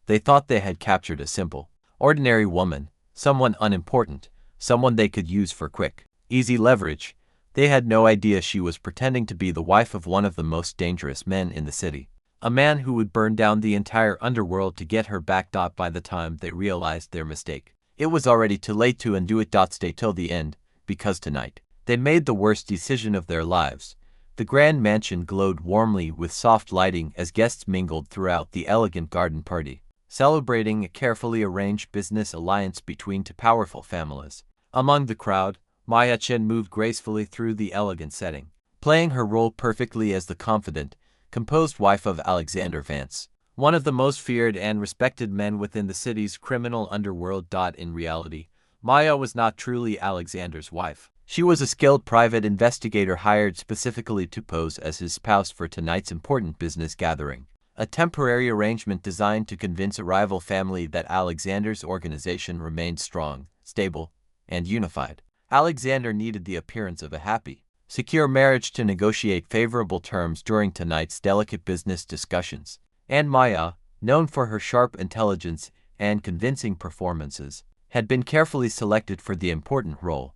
They thought they had captured a simple, ordinary woman, someone unimportant, someone they could use for quick, easy leverage. They had no idea she was pretending to be the wife of one of the most dangerous men in the city. A man who would burn down the entire underworld to get her back. By the time they realized their mistake, it was already too late to undo it. Stay till the end, because tonight, they made the worst decision of their lives. The grand mansion glowed warmly with soft lighting as guests mingled throughout the elegant garden party, celebrating a carefully arranged business alliance between two powerful families. Among the crowd, Maya Chen moved gracefully through the elegant setting, playing her role perfectly as the confident, composed wife of Alexander Vance, one of the most feared and respected men within the city's criminal underworld. In reality, Maya was not truly Alexander's wife. She was a skilled private investigator hired specifically to pose as his spouse for tonight's important business gathering, a temporary arrangement designed to convince a rival family that Alexander's organization remained strong, stable, and unified. Alexander needed the appearance of a happy, secure marriage to negotiate favorable terms during tonight's delicate business discussions, and Maya, known for her sharp intelligence and convincing performances, had been carefully selected for the important role.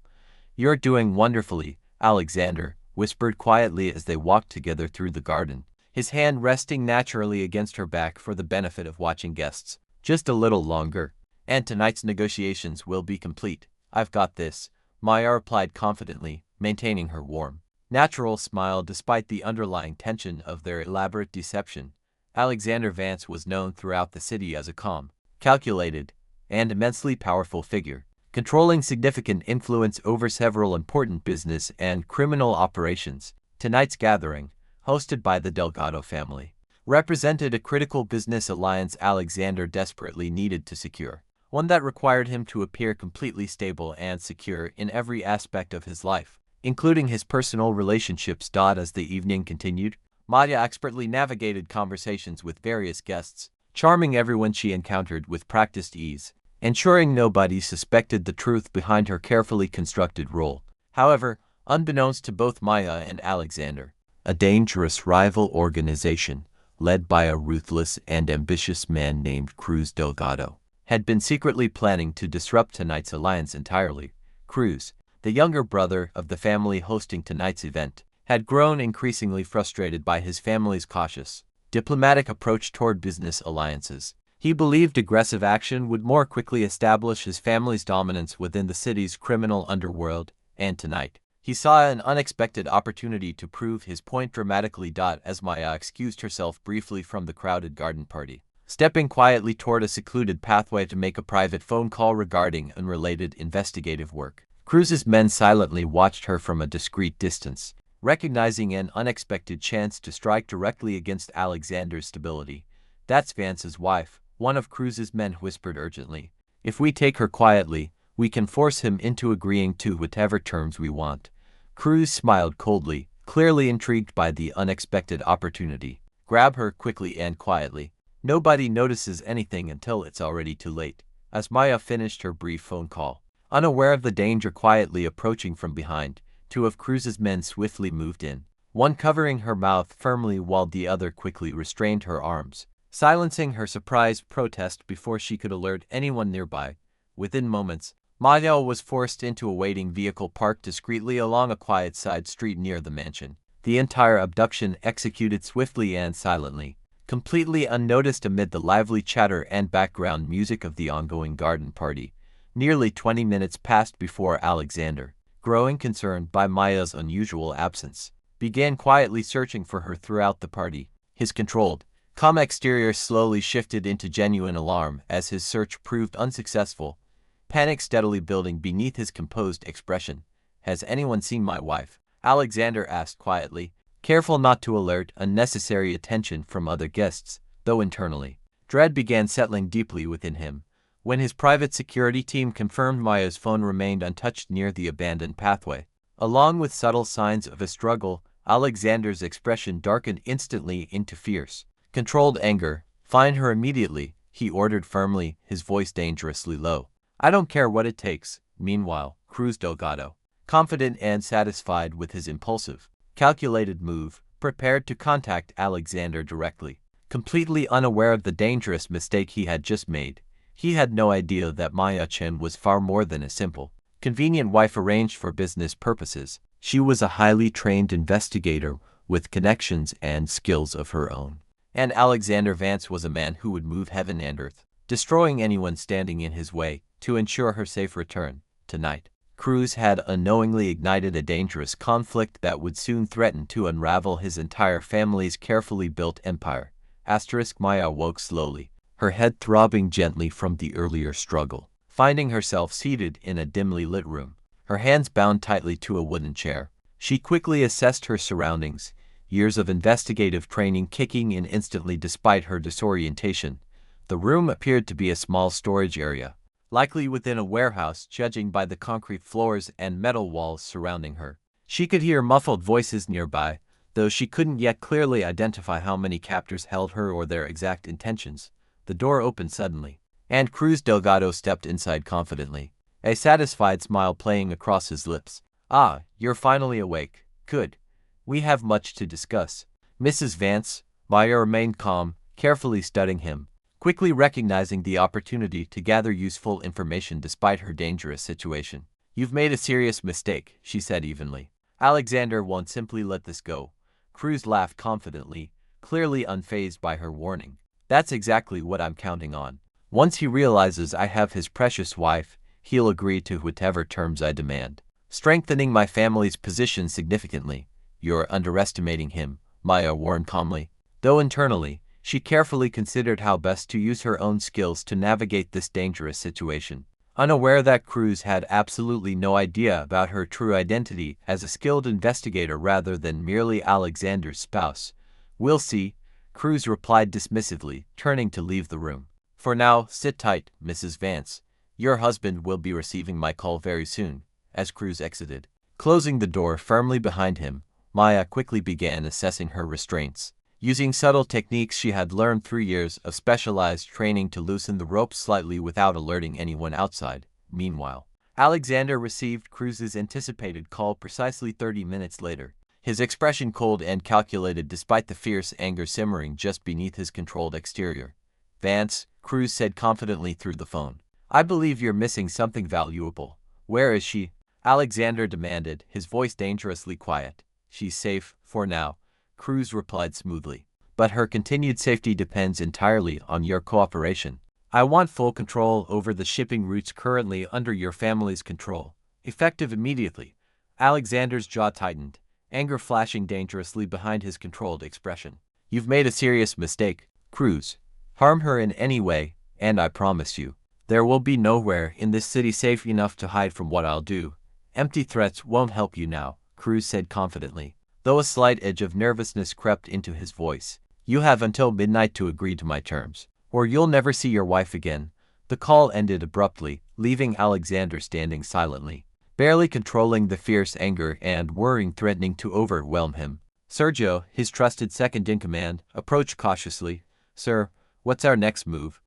"You're doing wonderfully," Alexander whispered quietly as they walked together through the garden, his hand resting naturally against her back for the benefit of watching guests. "Just a little longer, and tonight's negotiations will be complete. I've got this," Maya replied confidently, maintaining her warm, natural smile despite the underlying tension of their elaborate deception. Alexander Vance was known throughout the city as a calm, calculated, and immensely powerful figure, controlling significant influence over several important business and criminal operations. Tonight's gathering, hosted by the Delgado family, represented a critical business alliance Alexander desperately needed to secure, one that required him to appear completely stable and secure in every aspect of his life, including his personal relationships. As the evening continued, Maya expertly navigated conversations with various guests, charming everyone she encountered with practiced ease, ensuring nobody suspected the truth behind her carefully constructed role. However, unbeknownst to both Maya and Alexander, a dangerous rival organization, led by a ruthless and ambitious man named Cruz Delgado, had been secretly planning to disrupt tonight's alliance entirely. Cruz, the younger brother of the family hosting tonight's event, had grown increasingly frustrated by his family's cautious, diplomatic approach toward business alliances. He believed aggressive action would more quickly establish his family's dominance within the city's criminal underworld, and tonight, he saw an unexpected opportunity to prove his point dramatically. As Maya excused herself briefly from the crowded garden party, stepping quietly toward a secluded pathway to make a private phone call regarding unrelated investigative work, Cruz's men silently watched her from a discreet distance, recognizing an unexpected chance to strike directly against Alexander's stability. "That's Vance's wife," one of Cruz's men whispered urgently. "If we take her quietly, we can force him into agreeing to whatever terms we want." Cruz smiled coldly, clearly intrigued by the unexpected opportunity. "Grab her quickly and quietly. Nobody notices anything until it's already too late." As Maya finished her brief phone call, unaware of the danger quietly approaching from behind, two of Cruz's men swiftly moved in, one covering her mouth firmly while the other quickly restrained her arms, silencing her surprised protest before she could alert anyone nearby. Within moments, Maya was forced into a waiting vehicle parked discreetly along a quiet side street near the mansion. The entire abduction executed swiftly and silently, completely unnoticed amid the lively chatter and background music of the ongoing garden party. Nearly 20 minutes passed before Alexander, growing concerned by Maya's unusual absence, began quietly searching for her throughout the party. His controlled, calm exterior slowly shifted into genuine alarm as his search proved unsuccessful, panic steadily building beneath his composed expression. "Has anyone seen my wife?" Alexander asked quietly, careful not to alert unnecessary attention from other guests, though internally, dread began settling deeply within him. When his private security team confirmed Maya's phone remained untouched near the abandoned pathway, along with subtle signs of a struggle, Alexander's expression darkened instantly into fierce, controlled anger. "Find her immediately," he ordered firmly, his voice dangerously low. "I don't care what it takes." Meanwhile, Cruz Delgado, confident and satisfied with his impulsive, calculated move, prepared to contact Alexander directly. Completely unaware of the dangerous mistake he had just made, he had no idea that Maya Chen was far more than a simple, convenient wife arranged for business purposes. She was a highly trained investigator with connections and skills of her own. And Alexander Vance was a man who would move heaven and earth, destroying anyone standing in his way, to ensure her safe return. Tonight, Cruz had unknowingly ignited a dangerous conflict that would soon threaten to unravel his entire family's carefully built empire. Maya woke slowly, her head throbbing gently from the earlier struggle. Finding herself seated in a dimly lit room, her hands bound tightly to a wooden chair, she quickly assessed her surroundings, years of investigative training kicking in instantly despite her disorientation. The room appeared to be a small storage area, likely within a warehouse judging by the concrete floors and metal walls surrounding her. She could hear muffled voices nearby, though she couldn't yet clearly identify how many captors held her or their exact intentions. The door opened suddenly, and Cruz Delgado stepped inside confidently, a satisfied smile playing across his lips. "Ah, you're finally awake. Good. We have much to discuss." Mrs. Vance. Maya remained calm, carefully studying him, quickly recognizing the opportunity to gather useful information despite her dangerous situation. "You've made a serious mistake," she said evenly. "Alexander won't simply let this go." Cruz laughed confidently, clearly unfazed by her warning. "That's exactly what I'm counting on. Once he realizes I have his precious wife, he'll agree to whatever terms I demand, strengthening my family's position significantly." "You're underestimating him," Maya warned calmly, though internally, she carefully considered how best to use her own skills to navigate this dangerous situation. Unaware that Cruz had absolutely no idea about her true identity as a skilled investigator rather than merely Alexander's spouse. "We'll see," Cruz replied dismissively, turning to leave the room. "For now, sit tight, Mrs. Vance. Your husband will be receiving my call very soon." As Cruz exited, closing the door firmly behind him, Maya quickly began assessing her restraints, using subtle techniques she had learned through years of specialized training to loosen the ropes slightly without alerting anyone outside. Meanwhile, Alexander received Cruz's anticipated call precisely 30 minutes later, his expression cold and calculated despite the fierce anger simmering just beneath his controlled exterior. "Vance," Cruz said confidently through the phone, "I believe you're missing something valuable." "Where is she?" Alexander demanded, his voice dangerously quiet. "She's safe, for now," Cruz replied smoothly. "But her continued safety depends entirely on your cooperation. I want full control over the shipping routes currently under your family's control, effective immediately." Alexander's jaw tightened, anger flashing dangerously behind his controlled expression. "You've made a serious mistake, Cruz. Harm her in any way, and I promise you, there will be nowhere in this city safe enough to hide from what I'll do. Empty threats won't help you now," Cruz said confidently, though a slight edge of nervousness crept into his voice. "You have until midnight to agree to my terms, or you'll never see your wife again." The call ended abruptly, leaving Alexander standing silently, barely controlling the fierce anger and worrying threatening to overwhelm him. Sergio, his trusted second-in-command, approached cautiously. "Sir, what's our next move?"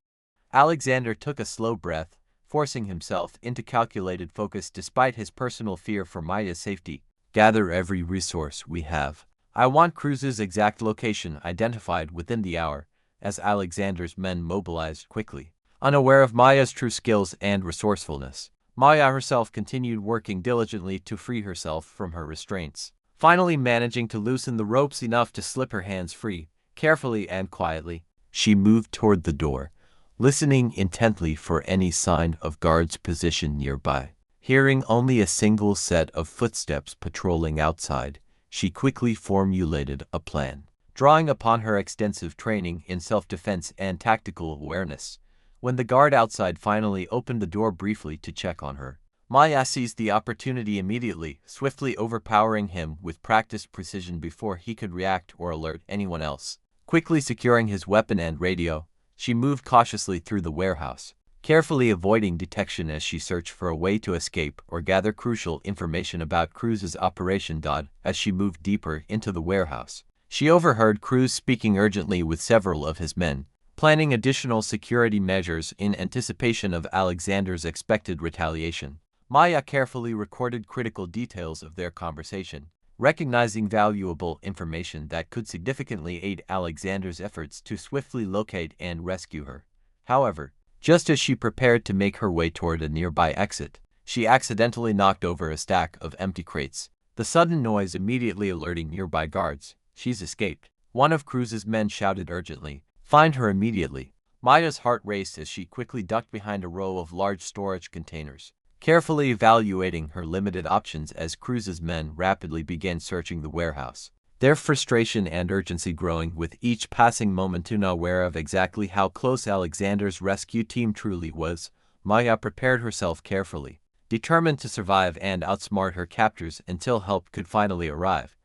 Alexander took a slow breath, forcing himself into calculated focus despite his personal fear for Maya's safety. "Gather every resource we have. I want Cruz's exact location identified within the hour." As Alexander's men mobilized quickly, unaware of Maya's true skills and resourcefulness, Maya herself continued working diligently to free herself from her restraints, finally managing to loosen the ropes enough to slip her hands free. Carefully and quietly, she moved toward the door, listening intently for any sign of guards positioned nearby. Hearing only a single set of footsteps patrolling outside, she quickly formulated a plan, drawing upon her extensive training in self-defense and tactical awareness. When the guard outside finally opened the door briefly to check on her, Maya seized the opportunity immediately, swiftly overpowering him with practiced precision before he could react or alert anyone else. Quickly securing his weapon and radio, she moved cautiously through the warehouse, carefully avoiding detection as she searched for a way to escape or gather crucial information about Cruz's operation. As she moved deeper into the warehouse, she overheard Cruz speaking urgently with several of his men, planning additional security measures in anticipation of Alexander's expected retaliation. Maya carefully recorded critical details of their conversation, recognizing valuable information that could significantly aid Alexander's efforts to swiftly locate and rescue her. However, just as she prepared to make her way toward a nearby exit, she accidentally knocked over a stack of empty crates, the sudden noise immediately alerting nearby guards. She's escaped. One of Cruz's men shouted urgently. Find her immediately. Maya's heart raced as she quickly ducked behind a row of large storage containers, carefully evaluating her limited options as Cruz's men rapidly began searching the warehouse, their frustration and urgency growing with each passing moment. Unaware of exactly how close Alexander's rescue team truly was, Maya prepared herself carefully, determined to survive and outsmart her captors until help could finally arrive.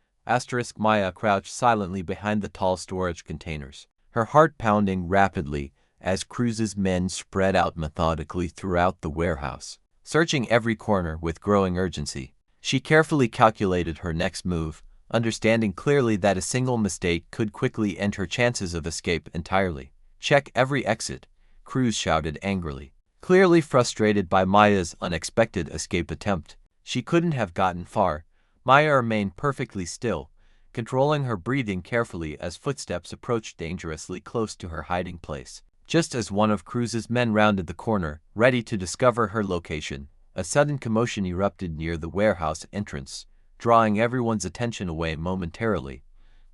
Maya crouched silently behind the tall storage containers, her heart pounding rapidly as Cruz's men spread out methodically throughout the warehouse, searching every corner with growing urgency. She carefully calculated her next move, understanding clearly that a single mistake could quickly end her chances of escape entirely. Check every exit, Cruz shouted angrily. Clearly frustrated by Maya's unexpected escape attempt, she couldn't have gotten far. Maya remained perfectly still, controlling her breathing carefully as footsteps approached dangerously close to her hiding place. Just as one of Cruz's men rounded the corner, ready to discover her location, a sudden commotion erupted near the warehouse entrance, drawing everyone's attention away momentarily.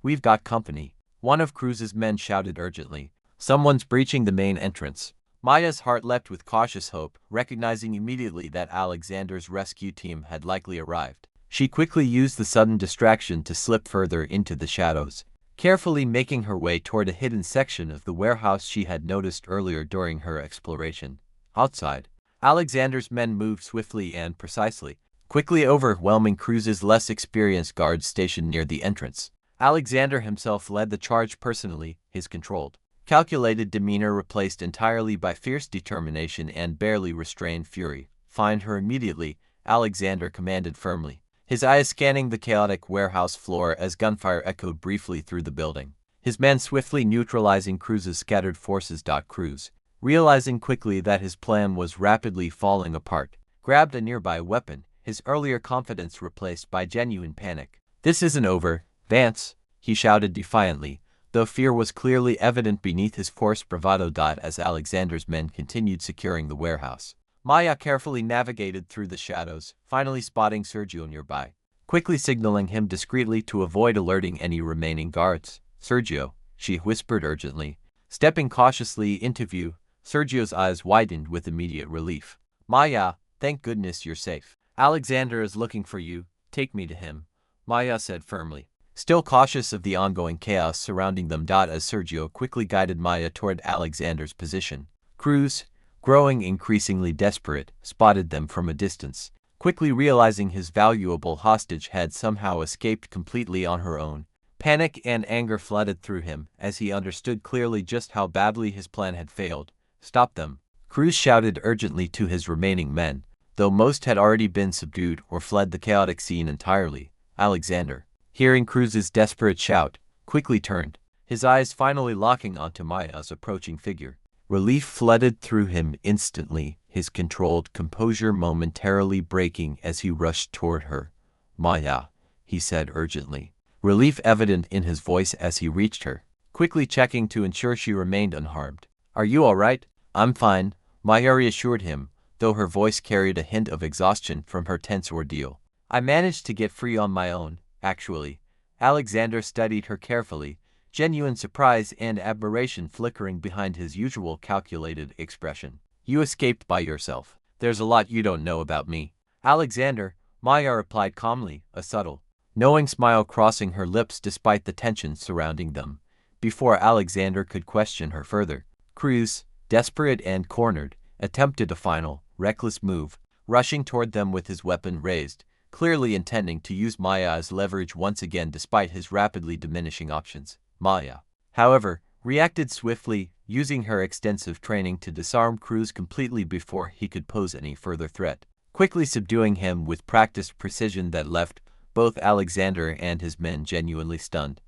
We've got company, one of Cruz's men shouted urgently. Someone's breaching the main entrance. Maya's heart leapt with cautious hope, recognizing immediately that Alexander's rescue team had likely arrived. She quickly used the sudden distraction to slip further into the shadows, carefully making her way toward a hidden section of the warehouse she had noticed earlier during her exploration. Outside, Alexander's men moved swiftly and precisely, quickly overwhelming Cruz's less experienced guards stationed near the entrance. Alexander himself led the charge personally, his controlled, calculated demeanor replaced entirely by fierce determination and barely restrained fury. Find her immediately, Alexander commanded firmly, his eyes scanning the chaotic warehouse floor as gunfire echoed briefly through the building, his men swiftly neutralizing Cruz's scattered forces. Cruz, realizing quickly that his plan was rapidly falling apart, grabbed a nearby weapon, his earlier confidence replaced by genuine panic. This isn't over, Vance, he shouted defiantly, though fear was clearly evident beneath his forced bravado. As Alexander's men continued securing the warehouse, Maya carefully navigated through the shadows, finally spotting Sergio nearby, quickly signaling him discreetly to avoid alerting any remaining guards. Sergio, she whispered urgently, stepping cautiously into view. Sergio's eyes widened with immediate relief. Maya, thank goodness you're safe. Alexander is looking for you, take me to him, Maya said firmly, still cautious of the ongoing chaos surrounding them. As Sergio quickly guided Maya toward Alexander's position, Cruz, growing increasingly desperate, spotted them from a distance, quickly realizing his valuable hostage had somehow escaped completely on her own. Panic and anger flooded through him as he understood clearly just how badly his plan had failed. Stop them, Cruz shouted urgently to his remaining men, though most had already been subdued or fled the chaotic scene entirely. Alexander, hearing Cruz's desperate shout, quickly turned, his eyes finally locking onto Maya's approaching figure. Relief flooded through him instantly, his controlled composure momentarily breaking as he rushed toward her. Maya, he said urgently, relief evident in his voice as he reached her, quickly checking to ensure she remained unharmed. Are you all right? I'm fine, Maya reassured him, though her voice carried a hint of exhaustion from her tense ordeal. I managed to get free on my own, actually. Alexander studied her carefully, genuine surprise and admiration flickering behind his usual calculated expression. You escaped by yourself. There's a lot you don't know about me. Alexander, Maya replied calmly, a subtle, knowing smile crossing her lips despite the tension surrounding them. Before Alexander could question her further, Cruz, desperate and cornered, attempted a final, reckless move, rushing toward them with his weapon raised, clearly intending to use Maya as leverage once again despite his rapidly diminishing options. Maya, however, reacted swiftly, using her extensive training to disarm Cruz completely before he could pose any further threat, quickly subduing him with practiced precision that left both Alexander and his men genuinely stunned.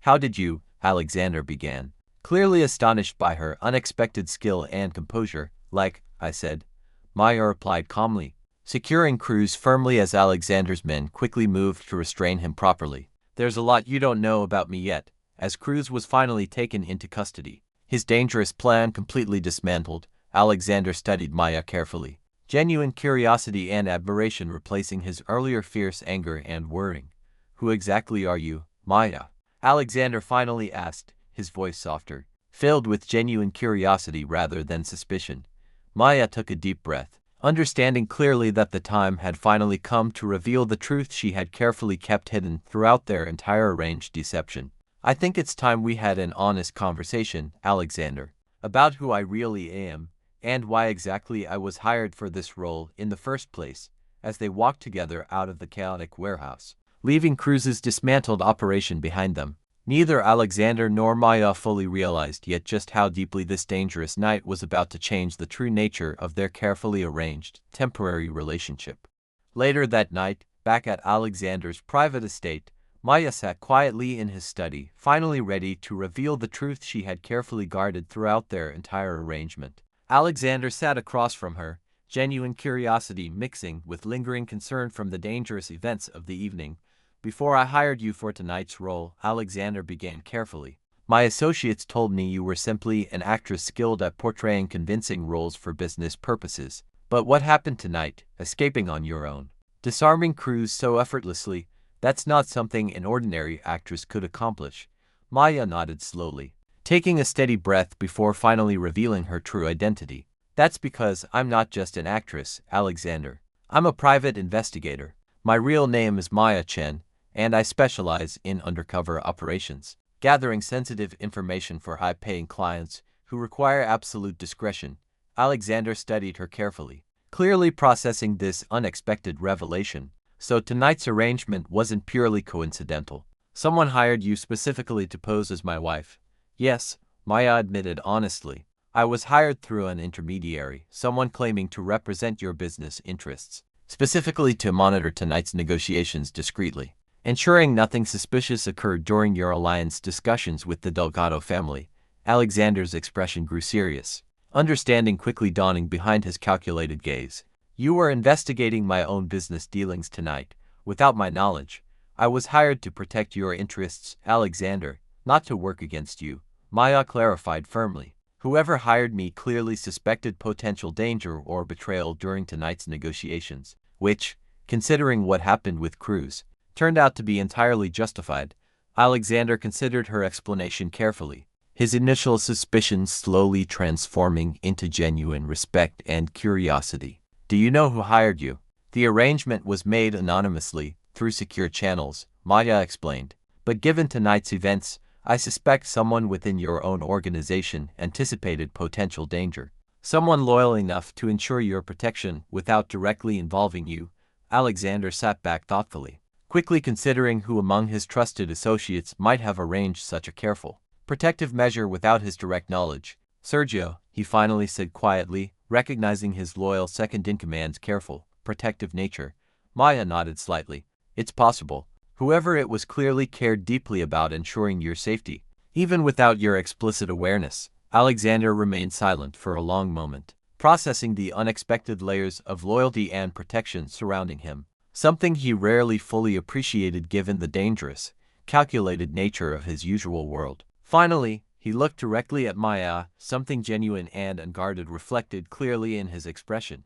How did you, Alexander began, clearly astonished by her unexpected skill and composure. Like I said, Maya replied calmly, securing Cruz firmly as Alexander's men quickly moved to restrain him properly. There's a lot you don't know about me yet, as Cruz was finally taken into custody. His dangerous plan completely dismantled, Alexander studied Maya carefully, genuine curiosity and admiration replacing his earlier fierce anger and worrying. Who exactly are you, Maya? Alexander finally asked, his voice softer, filled with genuine curiosity rather than suspicion. Maya took a deep breath, understanding clearly that the time had finally come to reveal the truth she had carefully kept hidden throughout their entire arranged deception. I think it's time we had an honest conversation, Alexander, about who I really am, and why exactly I was hired for this role in the first place, as they walked together out of the chaotic warehouse, leaving Cruz's dismantled operation behind them. Neither Alexander nor Maya fully realized yet just how deeply this dangerous night was about to change the true nature of their carefully arranged, temporary relationship. Later that night, back at Alexander's private estate, Maya sat quietly in his study, finally ready to reveal the truth she had carefully guarded throughout their entire arrangement. Alexander sat across from her, genuine curiosity mixing with lingering concern from the dangerous events of the evening. Before I hired you for tonight's role, Alexander began carefully. My associates told me you were simply an actress skilled at portraying convincing roles for business purposes. But what happened tonight, escaping on your own, disarming Cruz so effortlessly, that's not something an ordinary actress could accomplish. Maya nodded slowly, taking a steady breath before finally revealing her true identity. That's because I'm not just an actress, Alexander. I'm a private investigator. My real name is Maya Chen, and I specialize in undercover operations, gathering sensitive information for high-paying clients who require absolute discretion. Alexander studied her carefully, clearly processing this unexpected revelation. So tonight's arrangement wasn't purely coincidental. Someone hired you specifically to pose as my wife. Yes, Maya admitted honestly. I was hired through an intermediary, someone claiming to represent your business interests, specifically to monitor tonight's negotiations discreetly, ensuring nothing suspicious occurred during your alliance discussions with the Delgado family. Alexander's expression grew serious, understanding quickly dawning behind his calculated gaze. You were investigating my own business dealings tonight, without my knowledge. I was hired to protect your interests, Alexander, not to work against you, Maya clarified firmly. Whoever hired me clearly suspected potential danger or betrayal during tonight's negotiations, which, considering what happened with Cruz, turned out to be entirely justified. Alexander considered her explanation carefully, his initial suspicions slowly transforming into genuine respect and curiosity. Do you know who hired you? The arrangement was made anonymously, through secure channels, Maya explained. But given tonight's events, I suspect someone within your own organization anticipated potential danger. Someone loyal enough to ensure your protection without directly involving you. Alexander sat back thoughtfully, quickly considering who among his trusted associates might have arranged such a careful, protective measure without his direct knowledge. Sergio, he finally said quietly, recognizing his loyal second-in-command's careful, protective nature. Maya nodded slightly. It's possible. Whoever it was clearly cared deeply about ensuring your safety, even without your explicit awareness. Alexander remained silent for a long moment, processing the unexpected layers of loyalty and protection surrounding him, something he rarely fully appreciated given the dangerous, calculated nature of his usual world. Finally, he looked directly at Maya, something genuine and unguarded reflected clearly in his expression.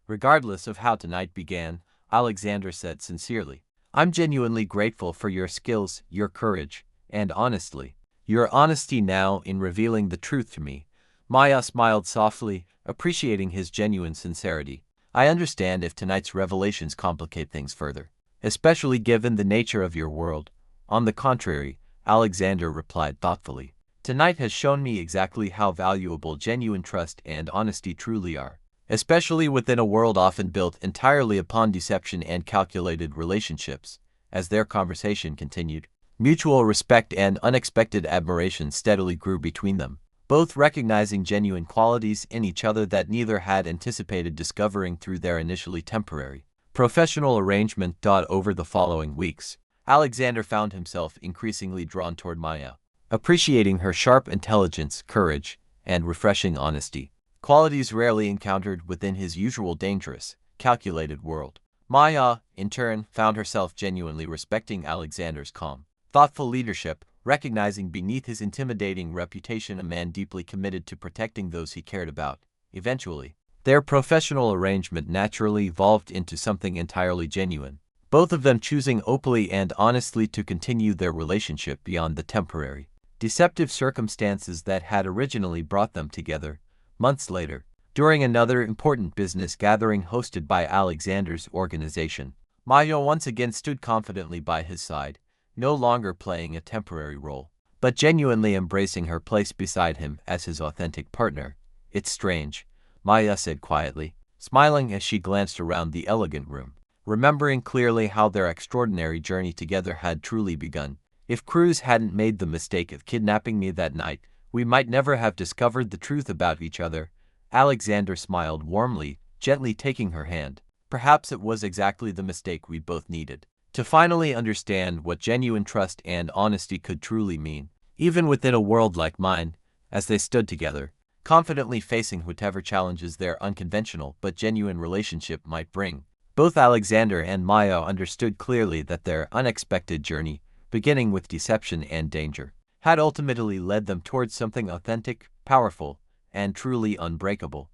Regardless of how tonight began, Alexander said sincerely, I'm genuinely grateful for your skills, your courage, and honestly, your honesty now in revealing the truth to me. Maya smiled softly, appreciating his genuine sincerity. I understand if tonight's revelations complicate things further, especially given the nature of your world. On the contrary, Alexander replied thoughtfully. Tonight has shown me exactly how valuable genuine trust and honesty truly are, especially within a world often built entirely upon deception and calculated relationships. As their conversation continued, mutual respect and unexpected admiration steadily grew between them, both recognizing genuine qualities in each other that neither had anticipated discovering through their initially temporary, professional arrangement. Over the following weeks, Alexander found himself increasingly drawn toward Maya, appreciating her sharp intelligence, courage, and refreshing honesty, qualities rarely encountered within his usual dangerous, calculated world. Maya, in turn, found herself genuinely respecting Alexander's calm, thoughtful leadership, recognizing beneath his intimidating reputation a man deeply committed to protecting those he cared about. Eventually, their professional arrangement naturally evolved into something entirely genuine, both of them choosing openly and honestly to continue their relationship beyond the temporary, deceptive circumstances that had originally brought them together. Months later, during another important business gathering hosted by Alexander's organization, Maya once again stood confidently by his side, no longer playing a temporary role, but genuinely embracing her place beside him as his authentic partner. "It's strange," Maya said quietly, smiling as she glanced around the elegant room, remembering clearly how their extraordinary journey together had truly begun. "If Cruz hadn't made the mistake of kidnapping me that night, we might never have discovered the truth about each other." Alexander smiled warmly, gently taking her hand. "Perhaps it was exactly the mistake we both needed, to finally understand what genuine trust and honesty could truly mean, even within a world like mine." As they stood together, confidently facing whatever challenges their unconventional but genuine relationship might bring, both Alexander and Maya understood clearly that their unexpected journey, beginning with deception and danger, had ultimately led them towards something authentic, powerful, and truly unbreakable.